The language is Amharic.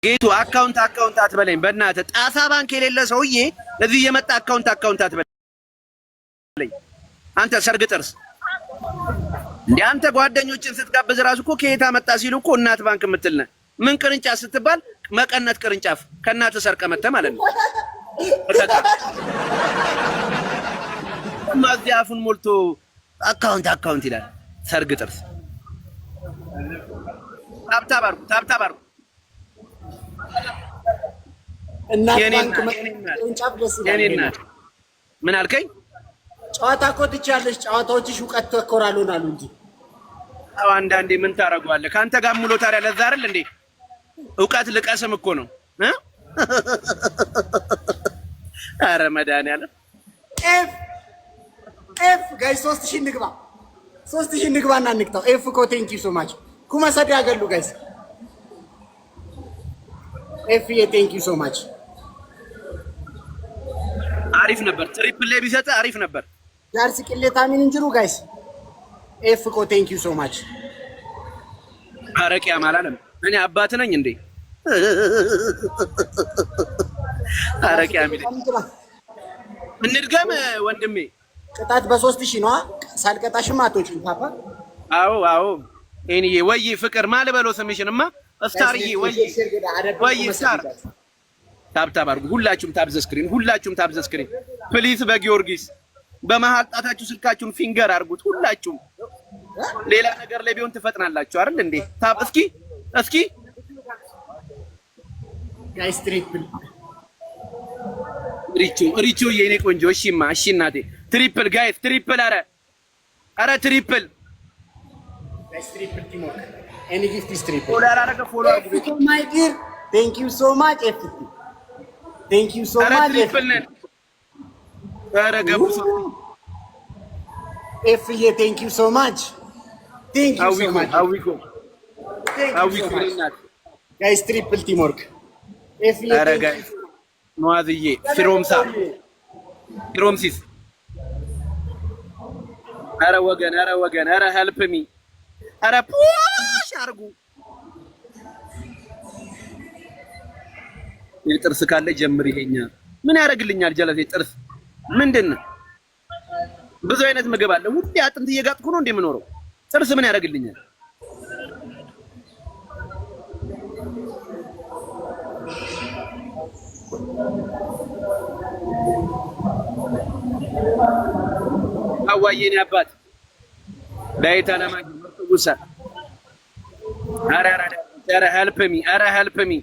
ጌቱ አካውንት አትበለኝ በእናትህ። ጣሳ ባንክ የሌለ ሰውዬ እዚህ የመጣ አካውንት አትበለኝ። አንተ ሰርግ ጥርስ እንደ አንተ ጓደኞችን ስትጋብዝ ራሱ እኮ ከየት መጣ ሲሉ እኮ እናት ባንክ የምትል ነህ። ምን ቅርንጫፍ ስትባል መቀነት ቅርንጫፍ ከእናት ሰርቀ መተህ ማለት ነው። ማዚያ አፉን ሞልቶ አካውንት ይላል። ሰርግ ጥርስ ታብታብ አድርጉ። ምን አልከኝ? ጨዋታ እኮ ትችያለሽ። ጨዋታዎችሽ እውቀት ተኮር አልሆናሉ እንጂ አዎ፣ አንዳንዴ ምን ታደርገዋለህ? ከአንተ ጋር ሙሉ ታዲያ ለዛ አይደል እንዴ? እውቀት ልቀስም እኮ ነው። ኧረ መድኃኒዓለም ኤፍ ጋይ 3000 እንግባና እንግታው። ኤፍ እኮ ቴንክ ዩ ሶ ማች ኩመሰድ ያገሉ ጋይስ ኤፍ ቴንክ ዩ ሶ ማች። አሪፍ ነበር። ትሪፕል ላይ ቢሰጥህ አሪፍ ነበር። ጃርሲ ቅሌታሚን እንጅሩ ጋይስ ኤፍ እኮ ቴንክ ዩ ሶ ማች። አረቂያ ማላለም እኔ አባት ነኝ እንዴ? አረቂያ ሚል እንድገም ወንድሜ። ቅጣት በ3000 ነው። ሳልቀጣሽማ አትወጪም ፓፓ። አዎ እኔዬ ወይ ፍቅር ማልበለው ስምሽንማ ስታርዬ ወይ ስታር ታብታብ አድርጉ። ሁላችሁም ታብ ዘ ስክሪን ፕሊዝ። በጊዮርጊስ በመሀል ጣታችሁ ስልካችሁን ፊንገር አድርጉት ሁላችሁም። ሌላ ነገር ላይ ቢሆን ትፈጥናላችሁ አይደል እንዴ? ታብ እስኪ ጋይስ ትሪፕል ሪቾ የኔ ቆንጆ። እሺማ እሺ እናቴ ትሪፕል ጋይስ ትሪፕል። አረ ትሪፕል ጋይስ ትሪፕል ቲሞክ ኤኒ ጊፍት ኢዝ ትሪፕል። ፎሎ አረገ ፎሎ አድርጉ ማይ ዲር ቴንክ ዩ ሶ ማች ኤፍ ቴንክ ዩ ሶ ማች ትሪፕል ነን። አረ ገቡ ኤፍ ቴንክ ዩ ሶ ማች ቴንክ ዩ ሶ ማች አዊኮ ጋይስ ትሪፕል ቲምወርክ ኤፍ አረ ጋይስ ኖአዝዬ ፊሮምሲስ አረ ወገን አረ ሄልፕ ሚ አረ ፑሽ አርጉ። ጥርስ ካለ ጀምር። ይሄኛ ምን ያደርግልኛል? ጀለሴ ጥርስ ምንድን ነው? ብዙ አይነት ምግብ አለ። ሁሌ አጥንት እየጋጥኩ ነው እንደምኖረው። ጥርስ ምን ያደርግልኛል? አዋዬኔ አባት ዳይታ ለማግኘት ወርቁሳ አረ ሄልፕ ሚ